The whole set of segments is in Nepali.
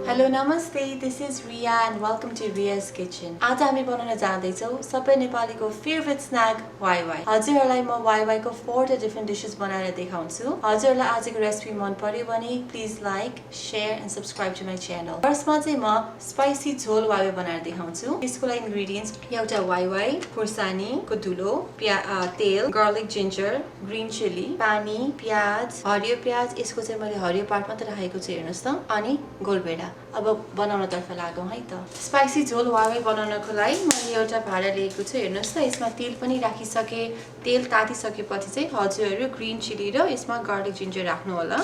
Hello, namaste. This is Ria and welcome to Ria's Kitchen. आज हामी बनाउन जाँदैछौँ सबै नेपालीको फेभरेट स्नैक वाइवाई। हजुरहरूलाई म वाइवाईको 4 डिफरेंट डिशेस बनाएर देखाउँछु। हजुरहरूलाई आजको रेसिपी मन पर्यो भने please like, share and subscribe to my channel. फर्स्टमा चाहिँ म स्पाइसी झोल वाइवाई बनाएर देखाउँछु। यसको लागि इन्ग्रेडिएन्ट्स एउटा वाइवाई, खुर्सानीको धुलो, तेल, गार्लिक जिन्जर, ग्रीन चिली, पानी, प्याज, हरियो प्याज, यसको चाहिँ मैले हरियो पार्ट मात्र राखेको छु हेर्नुस् त, अनि गोलभेडा। अब बनाउनतर्फ लागौँ है त। स्पाइसी झोल वाइवाई बनाउनको लागि मैले एउटा भाँडा लिएको छु हेर्नुस् त। यसमा तेल पनि राखिसके। तेल तातिसकेपछि चाहिँ हजुरहरू ग्रीन चिली र यसमा गार्लिक जिन्जर राख्नु होला।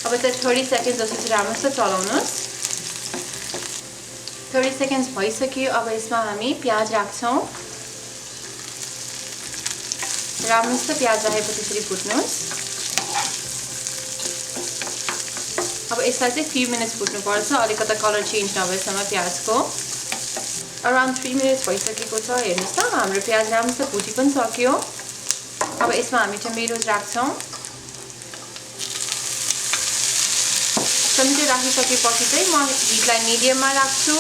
अब चाहिँ 30 सेकेन्ड जस्तो चाहिँ राम्रोसँग चलाउनुस्। 30 सेकेन्ड्स भइसक्यो। अब यसमा हामी प्याज राख्छौँ। राम्रोसँग प्याज राखेपछि त्यसरी भुट्नुस्। अब यसलाई चाहिँ 3 मिनट्स भुट्नुपर्छ, अलिकति कलर चेन्ज नभएसम्म प्याजको। अराउन्ड 3 मिनट्स भइसकेको छ हेर्नुस् त। हाम्रो प्याज राम्रोसँग भुटी पनि सक्यो। अब यसमा हामी टमेटोज राख्छौँ। टमेटो राखिसकेपछि चाहिँ म हिटलाई मिडियममा राख्छु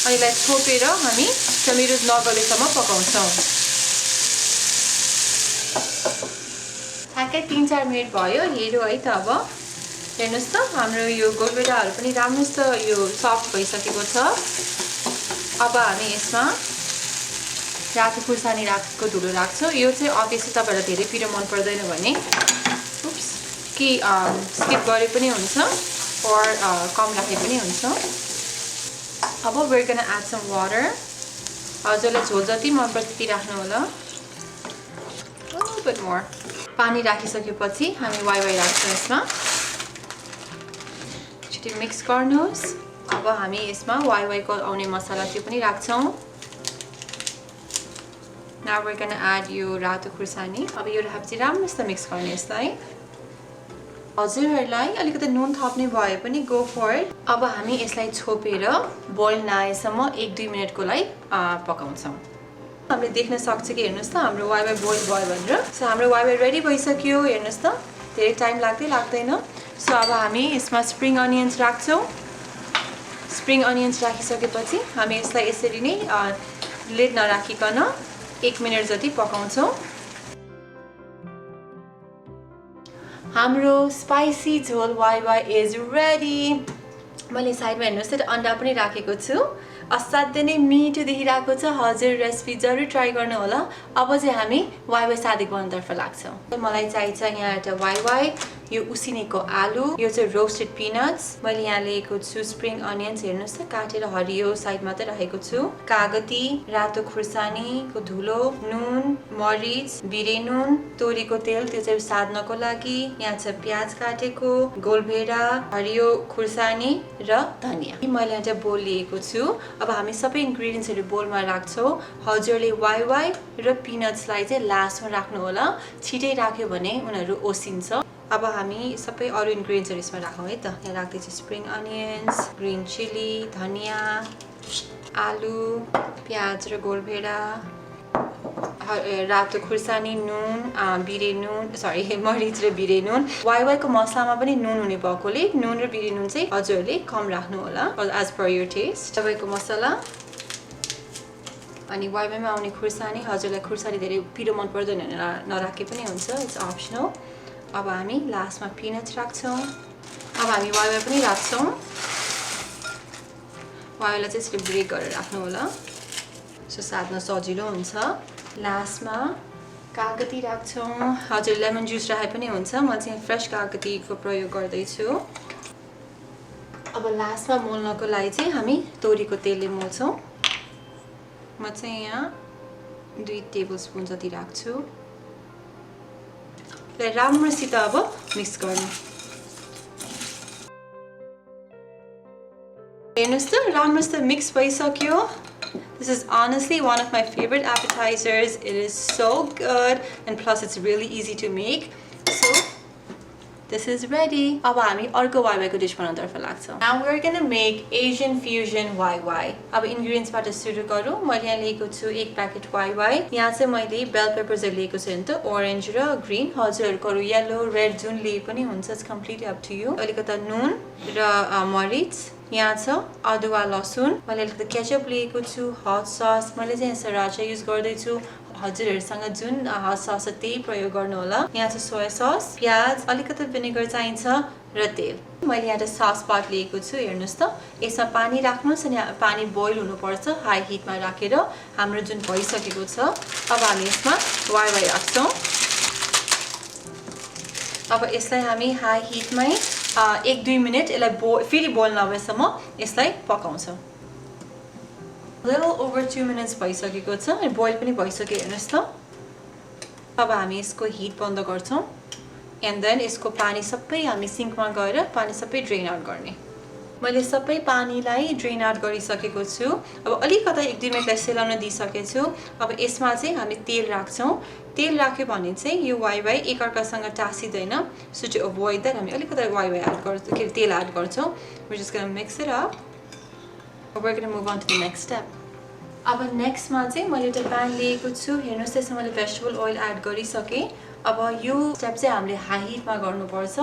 अनि यसलाई छोपेर हामी टमेटोज नगलेसम्म पकाउँछौँ। ठ्याक्कै 3-4 मिनट भयो। हेरौँ है त। अब हेर्नुस् त हाम्रो यो गोलभेडाहरू पनि राम्रोसँग यो सफ्ट भइसकेको छ। अब हामी यसमा रातो खुर्सानी राखेको धुलो राख्छौँ। यो चाहिँ अभियसली तपाईँहरूलाई धेरै पिरो मन पर्दैन भने कि स्किप गरे पनि हुन्छ और कम राखे पनि हुन्छ। अब we're gonna add some water. हजुरलाई झोल जति मन पर्छ त्यति राख्नु होला। A little bit more. पानी राखिसकेपछि हामी वाइवाई राख्छौँ यसमा। छिटो मिक्स गर्नुहोस्। अब हामी यसमा वाइवाईको आउने मसला त्यो पनि राख्छौँ। Now we're gonna add यो रातो खुर्सानी। अब यो राखेपछि राम्रोसँग मिक्स गर्ने यसलाई। हजुरहरूलाई अलिकति नुन थप्ने भए पनि गो फर इट। अब हामी यसलाई छोपेर बोइल नआएसम्म 1-2 मिनटको लागि पकाउँछौँ। हामीले देख्न सक्छ कि हेर्नुस् त हाम्रो वाइवाई बोइल भयो भनेर। सो हाम्रो वाइवाई रेडी भइसक्यो हेर्नुस् त। धेरै टाइम लाग्दैन। सो अब हामी यसमा स्प्रिङ अनियन्स राख्छौँ। स्प्रिङ अनियन्स राखिसकेपछि हामी यसलाई यसरी नै लिड नराखिकन 1 मिनट जति पकाउँछौँ। हाम्रो स्पाइसी झोल वाइवाई इज रेडी। मैले साइडमा हेर्नुहोस् त अन्डा पनि राखेको छु। असाध्यै नै मिठो देखिरहेको छ। हजुर रेसिपी जरुर ट्राई गर्नु होला। अब चाहिँ हामी वाइवाई सादी बनाउनतर्फ लाग्छौँ। मलाई चाहिन्छ यहाँ एउटा वाइवाई, यो उसिनेको आलु, यो चाहिँ रोस्टेड पिनट्स, मैले यहाँ लिएको छु स्प्रिङ अनियन्स हेर्नुहोस् त काटेर हरियो साइड मात्रै राखेको छु, कागती, रातो खुर्सानीको धुलो, नुन, मरिच, बिरे नुन, तोरीको तेल त्यो चाहिँ साध्नको लागि, यहाँ छ प्याज काटेको, गोलभेडा, हरियो खुर्सानी र धनिया। मैले एउटा बोल लिएको छु। अब हामी सबै इन्ग्रेडियन्ट्सहरू बोलमा राख्छौँ। हजुरले वाइवाई र पिनट्सलाई चाहिँ लास्टमा राख्नु होला। छिटै राख्यो भने उनीहरू ओसिन्छ। अब हामी सबै अरू इन्ग्रेडियन्ट्सहरू यसमा राखौँ है त। यहाँ राख्दैछु स्प्रिङ अनियन्स, ग्रीन चिली, धनिया, आलु, प्याज र गोलभेडा, रातो खुर्सानी, नुन, मरिच र बिरे नुन। वाइवाईको मसलामा पनि नुन हुने भएकोले नुन र बिरे नुन चाहिँ हजुरहरूले कम राख्नु होला एज पर योर टेस्ट। तपाईँको मसला अनि वाइवाईमा आउने खुर्सानी। हजुरलाई खुर्सानी धेरै पिरो मन पर्दैन भने नराखे पनि हुन्छ, इट्स अप्सनल। अब हामी लास्टमा पिनट्स राख्छौँ। अब हामी वाइवाई पनि राख्छौँ। वाइवाईलाई चाहिँ यसरी ब्रेक गरेर राख्नु होला सो साध्न सजिलो हुन्छ। लास्टमा कागती राख्छौँ। हजुर लेमन जुस राखे पनि हुन्छ। म चाहिँ फ्रेस कागतीको प्रयोग गर्दैछु। अब लास्टमा मोल्नको लागि चाहिँ हामी तोरीको तेलले मोल्छौँ। म चाहिँ यहाँ 2 टेबलस्पुन जति राख्छु। राम्रोसित अब मिक्स गर्नु। हेर्नुहोस् त राम्रोसित मिक्स भइसक्यो। This is honestly one of my favorite appetizers. It is so good and plus it's really easy to make. So This is ready. अब हामी अर्को YY को dish बनाउनतर्फ लाग्छौं. Now we're going to make Asian fusion YY. अब ingredients बाट सुरु गरौँ. मैले यहाँ लिएको छु 1 प्याकेट YY. यहाँ चाहिँ मैले bell peppers लिएको छु नि त orange र green. हजुरहरुको yellow, red जुन लिए पनि हुन्छ. It's completely up to you. अलिकता नुन र मरिच यहाँ छ अदुवा लसुन. मैले अलिकता केचप लिएको छु, hot sauce. मैले चाहिँ sriracha युज गर्दै छु. हजुरहरुसँग जुन हट सस छ त्यही प्रयोग गर्नु होला. यहाँ चाहिँ सोया सस, प्याज, अलिकति भिनेगर चाहिन्छ र तेल. मैले यहाँ सस पट लिएको छु. हेर्नुस् त. यसमा पानी राख्नुस् अनि पानी बोइल हुनु पर्छ हाई हिटमा राखेर. हाम्रो जुन भइसकेको छ. अब हामी यसमा YY राख्छौं. अब यसलाई हामी हाई हिटमै 1-2 मिनेट यसलाई फेरि बोइल नभएसम्म यसलाई पकाउँछौं. Little over 2 minutes भइसकेको छ अनि बोइल पनि भइसक्यो हेर्नुस् त. अब हामी यसको हिट बन्द गर्छौं एन्ड देन यसको पानी सबै हामी सिंकमा गएर पानी सबै ड्रेन आउट गर्ने. मैले सबै पानीलाई ड्रेन आउट गरिसकेको छु. अब अलिकता 1-2 मिनेटलाई सेलाउन दिइसकेछु. अब यसमा चाहिँ हामी तेल राख्छौं. तेल राख्यो भने चाहिँ यो YY एकअर्कासँग टासिदैन. So to avoid that हामी अलिकता YY एड गर्छौं के तेल एड गर्छौं. We're just going to mix it up. We're going to move on to the next step. अब नेक्स्ट मा चाहिँ मैले एउटा प्यान लिएको छु. हेर्नुस् त्यसमा मैले भेजिटेबल ओइल एड गरिसके. अब यो स्टेप चाहिँ हामीले हाई हिटमा गर्नुपर्छ.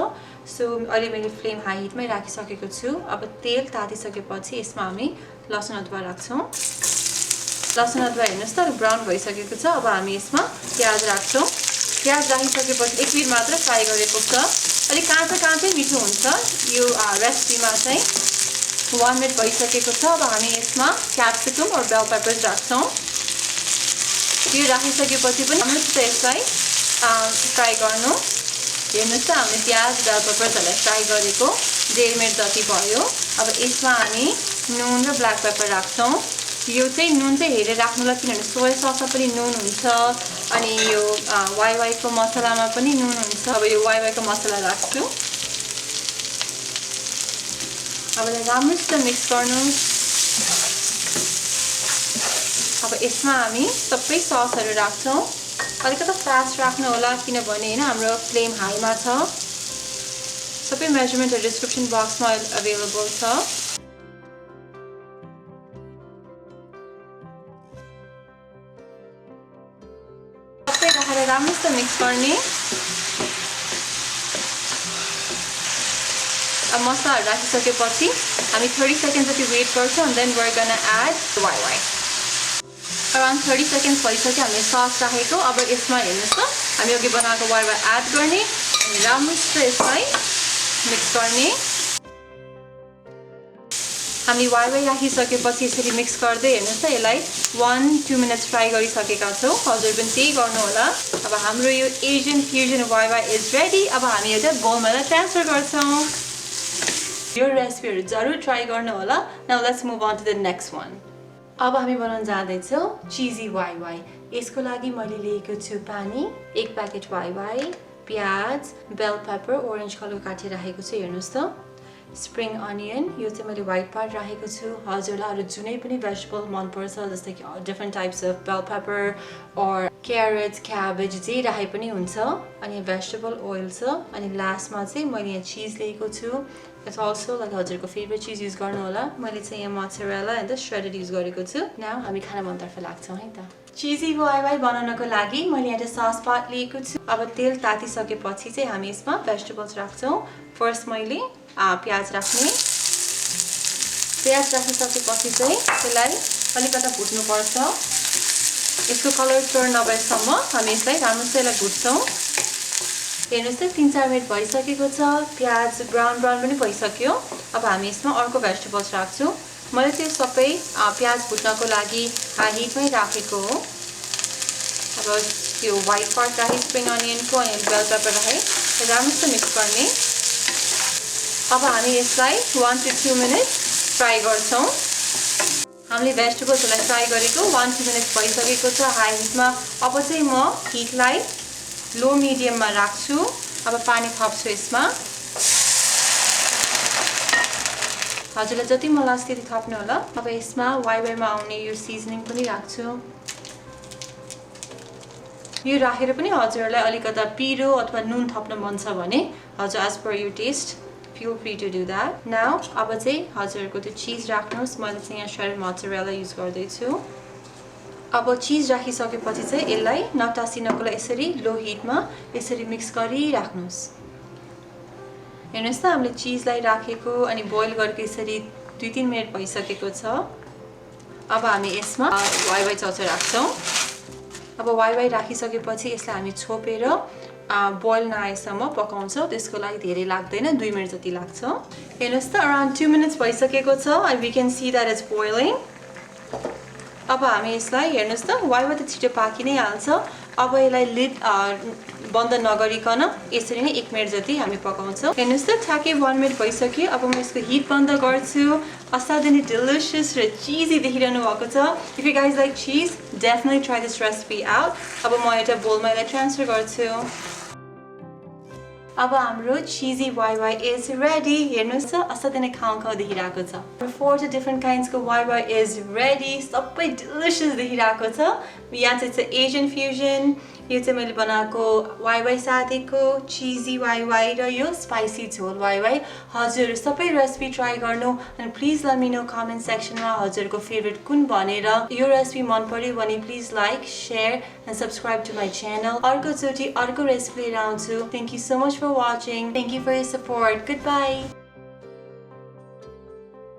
सो अहिले मैले फ्लेम हाई हिटमै राखिसकेको छु. अब तेल तातिसकेपछि यसमा हामी लसुन अदुवा राख्छौं. लसुन अदुवा हेर्नुस् त ब्राउन भइसकेको छ. अब हामी यसमा प्याज राख्छौं. प्याज राखिसकेपछि एक मिनेट मात्र फ्राई गरेको छ. अलि काँचै मिठो हुन्छ यो रेसिपीमा चाहिँ. 1 मिनट भइसकेको छ. अब हामी यसमा क्याप्सिकम र बेल पेपर्स राख्छौं. यो राखिसकेपछि पनि हामी यसलाई फ्राई गर्नु. हेर्नुस् त हामीले प्याज बेल पेपर्सहरुलाई फ्राई गरेको 1.5 मिनेट जति भयो. अब यसमा हामी नुन र ब्ल्याक पेपर राख्छौं. यो चाहिँ नुन चाहिँ हेरेर राख्नुलाई किनभने सोया ससमा पनि नुन हुन्छ अनि यो YY को मसलामा पनि नुन हुन्छ. अब यो YY को मसला राख्छु. अब राम्रोसित मिक्स गर्नु. अब यसमा हामी सबै ससहरु राख्छौं. अलिकति फास्ट राख्नु होला किनभने हैन हाम्रो फ्लेम हाईमा छ. सबै मेजरमेन्टहरु डिस्क्रिप्सन बक्समा अवेलेबल छ. सबै राखेर राम्रोसित मिक्स गर्ने. अब मसलाहरु राखिसकेपछि हामी 30 सेकेन्ड जति वेट गर्छौं and then we're going to add YY. Around 30 seconds भइसक्यो हामीले सस राखेको. अब यसमा हेर्नुस् त हामी अघि बनाएको YY एड गर्ने अनि राम्रोसित यसलाई मिक्स गर्ने. हामी YY राखिसकेपछि यसरी मिक्स गर्दै हेर्नुस् त यसलाई 1-2 मिनेट्स फ्राई गरिसकेका छौं. हजुर पनि त्यही गर्नु होला. अब हाम्रो यो Asian fusion YY is ready. अब हामी एउटा बोलमा ट्रान्सफर गर्छौं. यो रेसिपीहरु जरुर ट्राई गर्नु होला. Now let's move on to the next one. अब हामी बनाउन जाँदै छौं चीजी YY. यसको लागि मैले लिएको छु पानी, 1 प्याकेट YY, प्याज, बेल पेपर ओरेन्ज कलर काटेर राखेको छु. हेर्नुस् त. स्प्रिङ अनियन यो चाहिँ मैले व्हाइट पार्ट राखेको छु. हजुरलाई अरु जुनै पनि भेजिटेबल मन पर्छ जस्तै कि different types of bell pepper और क्यारेट, क्याबेज जे राखे पनि हुन्छ. अनि भेजिटेबल ओइल छ. अनि लास्टमा चाहिँ मैले यहाँ चीज लिएको छु. इट्स अल्सो लाइक हजुरको फेभरेट चीज युज गर्नु होला. मैले चाहिँ यहाँ मोzzarella एन्ड द श्रेडेड युज गरेको छु. नाउ हामी खाना बनाउनतर्फ लाग्छौं है त. चीजी YY बनाउनको लागि मैले यहाँ सस पट लिएको छु. अब तेल तातिसकेपछि चाहिँ हामी यसमा भेजिटेबल्स राख्छौं. फर्स्ट मैले प्याज राख्ने. प्याज राखिसकेपछि चाहिँ त्यसलाई अलिकता भुट्नु पर्छ. यसको कलर टर्न नभएसम्म हामी यसलाई राम्रोसित भुट्छौं. हेर्नुस् त 3-4 मिनेट भइसकेको छ. प्याज ब्राउन पनि भइसक्यो. अब हामी यसमा अर्को भेजिटेबल्स राख्छौं. मैले चाहिँ सबै प्याज भुट्नको लागि हाई हिटमै राखेको हो. अब त्यो व्हाइट पार्ट राखे स्प्रिङ अनियनको अनि बेल पेपर राखे राम्रोसित मिक्स गर्ने. अब हामी यसलाई 1-2 मिनेट फ्राई गर्छौं. हामीले भेजिटेबल्सहरुलाई फ्राई गरेको 1-2 मिनेट भइसकेको छ हाई हिटमा. अब चाहिँ म हिटलाई लो मिडियममा राख्छु. अब पानी थप्छु यसमा. हजुरलाई जति मन लाग्छ त्यति थप्नु होला. अब यसमा YY मा आउने यो सिजनिङ पनि राख्छु. यो राखेर पनि हजुरलाई अलिकता पिरो अथवा नुन थप्न मन छ भने हजुर as per your taste feel free to do that. Now अब चाहिँ हजुरहरूको त्यो चिज राख्नुहोस्. मैले चाहिँ यहाँ shredded mozzarella युज गर्दैछु. अब चिज राखिसकेपछि चाहिँ यसलाई नटासिनको लागि यसरी लो हिटमा यसरी मिक्स गरिराख्नुहोस्. हेर्नुहोस् त हामीले चिजलाई राखेको अनि बोइल गरेको यसरी 2-3 मिनेट भइसकेको छ. अब हामी यसमा वाइवाई चाउचाउ राख्छौँ. अब वाइवाई राखिसकेपछि यसलाई हामी छोपेर बोइल नआएसम्म पकाउँछौँ. त्यसको लागि धेरै लाग्दैन, 2 मिनेट जति लाग्छ. हेर्नुहोस् त अराउन्ड 2 मिनट्स भइसकेको छ and we can see that it's boiling. अब हामी यसलाई हेर्नुहोस् त वाइवाई त छिटो पाकि नै हाल्छ. अब यसलाई लिड बन्द नगरिकन यसरी नै 1 मिनेट जति हामी पकाउँछौँ. हेर्नुहोस् त ठ्याक्कै 1 मिनेट भइसक्यो. अब म यसको हिट बन्द गर्छु. असाध्यै नै डिलिसियस र चिजी देखिरहनु भएको छ. इफ यु गाइज लाइक चिज definitely try this recipe out. अब म एउटा बोलमा यसलाई ट्रान्सफर गर्छु. अब हाम्रो चिजी वाइवाई इज रेडी. हेर्नुहोस् त असाध्यै नै खाउँ देखिरहेको छ. 4 डिफ्रेन्ट काइन्ड्सको वाइवाई इज रेडी. सबै डिलिसियस देखिरहेको छ. यहाँ चाहिँ एजियन फ्युजन, यो चाहिँ मैले बनाएको वाइवाई साथीको चिजी वाइवाई र यो स्पाइसी झोल वाइवाई. हजुरहरू सबै रेसिपी ट्राई गर्नु अनि please let me know comment सेक्सनमा हजुरहरूको फेभरेट कुन भनेर. यो रेसिपी मन पर्यो भने please like, share and subscribe to my channel. अर्कोचोटि अर्को रेसिपी लिएर आउँछु. Thank you so much for watching. Thank you for your support. Good by.